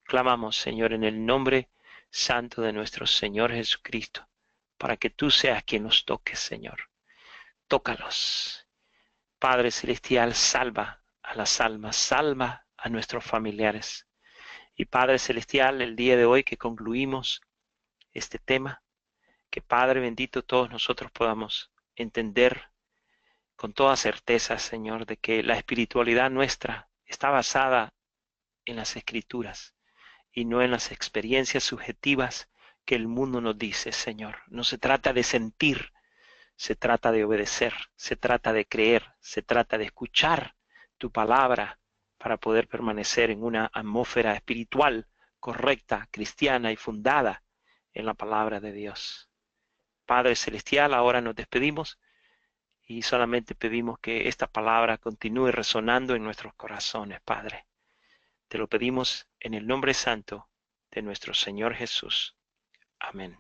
Clamamos, Señor, en el nombre santo de nuestro Señor Jesucristo, para que tú seas quien nos toque, Señor. Tócalos. Padre Celestial, salva a las almas, salva a nuestros familiares. Y Padre Celestial, el día de hoy que concluimos este tema, que Padre bendito todos nosotros podamos entender con toda certeza, Señor, de que la espiritualidad nuestra está basada en las Escrituras y no en las experiencias subjetivas que el mundo nos dice, Señor. No se trata de sentir, se trata de obedecer, se trata de creer, se trata de escuchar tu palabra para poder permanecer en una atmósfera espiritual correcta, cristiana y fundada en la palabra de Dios. Padre Celestial, ahora nos despedimos y solamente pedimos que esta palabra continúe resonando en nuestros corazones, Padre. Te lo pedimos en el nombre santo de nuestro Señor Jesús. Amén.